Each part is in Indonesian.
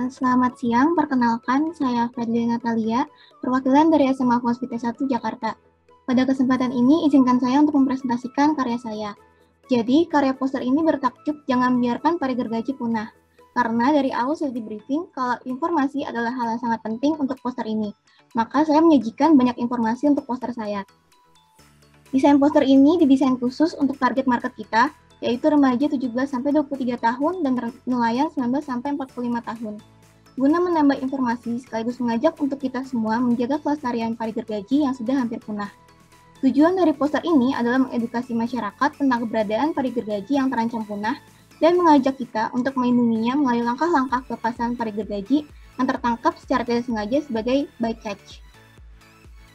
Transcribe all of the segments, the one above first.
Selamat siang, perkenalkan saya Fadli Natalia, perwakilan dari SMA Hospital 1 Jakarta. Pada kesempatan ini, izinkan saya untuk mempresentasikan karya saya. Jadi, karya poster ini bertajuk Jangan Biarkan Pari Gergaji Punah. Karena dari awal sudah di briefing kalau informasi adalah hal yang sangat penting untuk poster ini. Maka saya menyajikan banyak informasi untuk poster saya. Desain poster ini didesain khusus untuk target market kita, yaitu remaja 17-23 tahun dan nelayan 19-45 tahun. Guna menambah informasi sekaligus mengajak untuk kita semua menjaga kelestarian pari gergaji yang sudah hampir punah. Tujuan dari poster ini adalah mengedukasi masyarakat tentang keberadaan pari gergaji yang terancam punah dan mengajak kita untuk melindunginya melalui langkah-langkah pelepasan pari gergaji yang tertangkap secara tidak sengaja sebagai bycatch.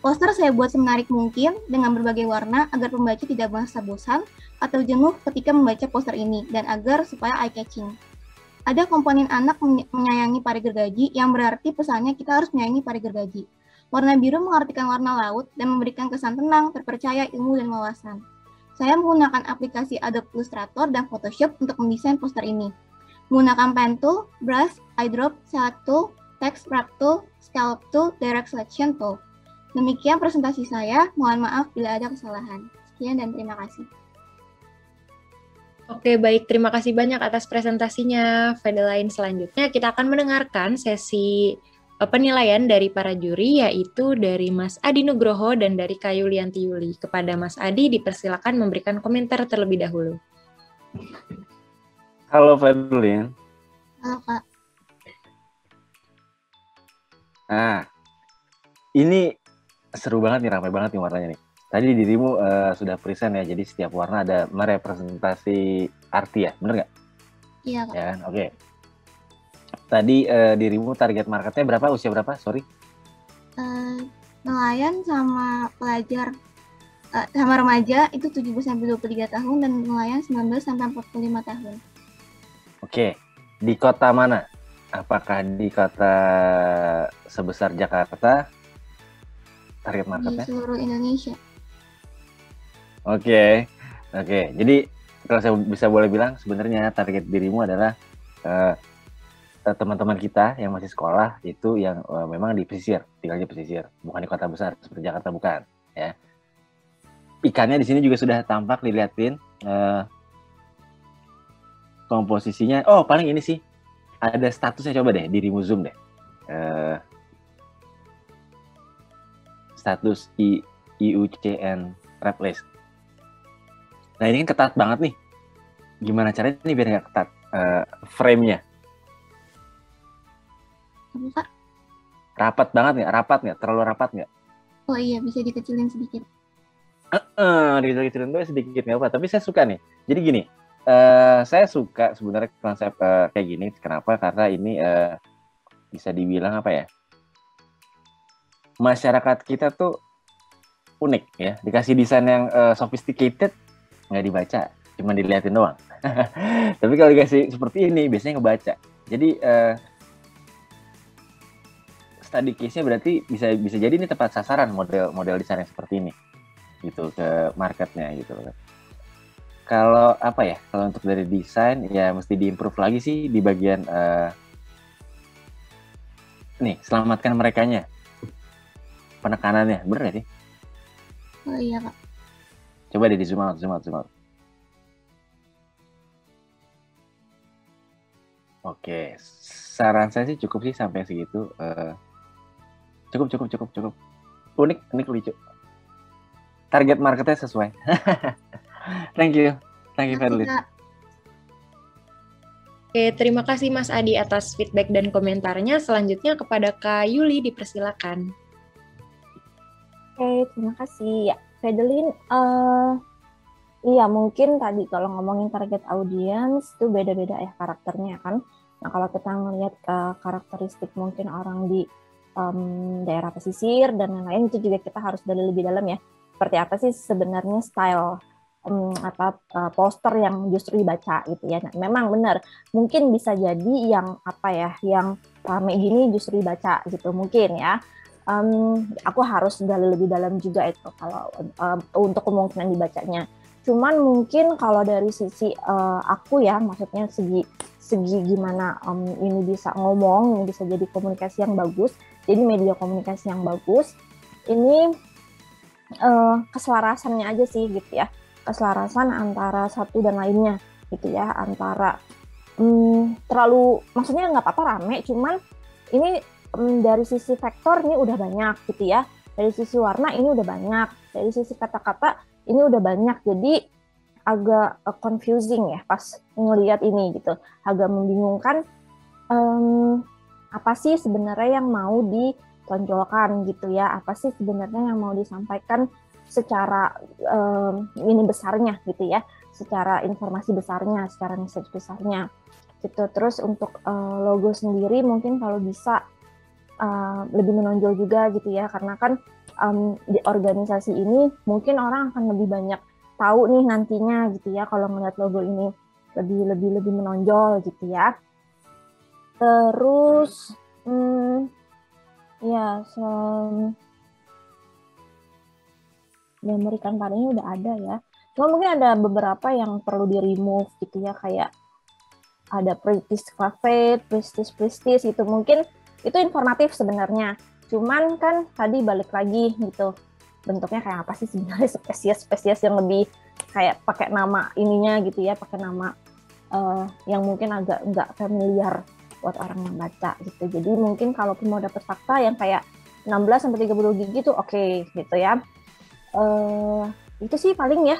Poster saya buat semenarik mungkin dengan berbagai warna agar pembaca tidak merasa bosan atau jenuh ketika membaca poster ini dan agar supaya eye-catching. Ada komponen anak menyayangi pari gergaji yang berarti pesannya kita harus menyayangi pari gergaji. Warna biru mengartikan warna laut dan memberikan kesan tenang, terpercaya, ilmu, dan wawasan. Saya menggunakan aplikasi Adobe Illustrator dan Photoshop untuk mendesain poster ini. Menggunakan pen tool, brush, eyedrop, select tool, text wrap tool, scallop tool, direct selection tool. Demikian presentasi saya, mohon maaf bila ada kesalahan. Sekian dan terima kasih. Oke, baik. Terima kasih banyak atas presentasinya, Fadelain. Selanjutnya kita akan mendengarkan sesi penilaian dari para juri, yaitu dari Mas Adi Nugroho dan dari Kak Yulianti Yuli. Kepada Mas Adi, dipersilakan memberikan komentar terlebih dahulu. Halo, Fadelain. Halo, Kak. Nah, ini seru banget nih, ramai banget nih warnanya nih. Tadi dirimu sudah present ya, jadi setiap warna ada merepresentasi arti ya, bener nggak? Iya, Kak. Ya, oke. Tadi dirimu target marketnya berapa, usia berapa, sorry? Nelayan sama pelajar, sama remaja itu 17-23 tahun dan nelayan 19-45 tahun. Oke, di kota mana? Apakah di kota sebesar Jakarta? Target marketnya? Di seluruh Indonesia. Oke. Jadi kalau saya bisa boleh bilang sebenarnya target dirimu adalah teman-teman kita yang masih sekolah itu yang memang di pesisir, tinggalnya pesisir, bukan di kota besar seperti Jakarta, bukan. Ya. Ikannya di sini juga sudah tampak dilihatin komposisinya. Oh paling ini sih ada statusnya, coba deh dirimu zoom deh. Status IUCN Rep List. Nah ini kan ketat banget nih. Gimana caranya nih biar nggak ketat frame-nya? Apa, Kak? Rapat banget nggak? Rapat nggak? Terlalu rapat nggak? Oh iya, bisa dikecilin sedikit. Dikecilin tuh sedikit nggak apa. Tapi saya suka nih. Jadi gini, saya suka sebenarnya konsep kayak gini. Kenapa? Karena ini bisa dibilang apa ya? Masyarakat kita tuh unik ya, dikasih desain yang sophisticated nggak dibaca, cuma dilihatin doang. Tapi kalau dikasih seperti ini biasanya ngebaca. Jadi study case-nya berarti bisa jadi ini tepat sasaran model desain yang seperti ini gitu ke marketnya gitu. Kalau apa ya, kalau untuk dari desain ya mesti diimprove lagi sih di bagian nih, selamatkan merekanya. Penekanannya, bener gak sih? Oh iya, Kak. Coba deh di zoom out. Oke, saran saya sih cukup sih sampai segitu. Cukup. Unik, lucu. Target marketnya sesuai. Thank you, Fadli. Oke, terima kasih Mas Adi atas feedback dan komentarnya. Selanjutnya kepada Kak Yuli, dipersilakan. Oke, terima kasih. Ya, Fadelain, iya mungkin tadi kalau ngomongin target audiens itu beda-beda ya karakternya kan. Nah kalau kita ngelihat karakteristik mungkin orang di daerah pesisir dan lain-lain, itu juga kita harus gali lebih dalam ya. Seperti apa sih sebenarnya style poster yang justru dibaca gitu ya. Nah, memang benar, mungkin bisa jadi yang yang rame gini justru dibaca gitu mungkin ya. Aku harus gali lebih dalam juga itu kalau untuk kemungkinan dibacanya. Cuman mungkin kalau dari sisi aku ya, maksudnya segi segi gimana ini bisa ngomong, ini bisa jadi komunikasi yang bagus, jadi media komunikasi yang bagus. Ini keselarasannya aja sih gitu ya, keselarasan antara satu dan lainnya gitu ya, antara terlalu, maksudnya nggak apa-apa rame, cuman ini dari sisi vektor ini udah banyak gitu ya, dari sisi warna ini udah banyak, dari sisi kata-kata ini udah banyak, jadi agak confusing ya pas ngelihat ini gitu, agak membingungkan apa sih sebenarnya yang mau ditonjolkan gitu ya, apa sih sebenarnya yang mau disampaikan secara ini besarnya gitu ya, secara informasi besarnya, secara message besarnya gitu. Terus untuk logo sendiri mungkin kalau bisa lebih menonjol juga gitu ya, karena kan di organisasi ini mungkin orang akan lebih banyak tahu nih nantinya gitu ya kalau ngeliat logo ini lebih menonjol gitu ya. Terus ya memberikan padanya udah ada ya. Cuma mungkin ada beberapa yang perlu di remove gitu ya, kayak ada Prestige Cafe, Prestige gitu. Mungkin itu informatif sebenarnya. Cuman kan tadi balik lagi gitu, bentuknya kayak apa sih sebenarnya, spesies yang lebih kayak pakai nama ininya gitu ya, pakai nama yang mungkin agak nggak familiar buat orang yang baca gitu. Jadi mungkin kalaupun mau dapet fakta yang kayak 16-32 gigi tuh oke gitu ya. Itu sih paling ya,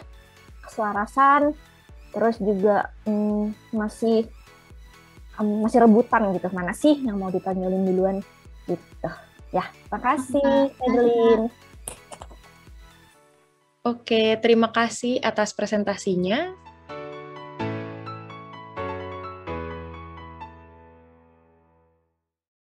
keselarasan, terus juga masih rebutan gitu, mana sih yang mau ditonjolin duluan gitu. Ya, makasih Fedelin. Oke, terima kasih atas presentasinya.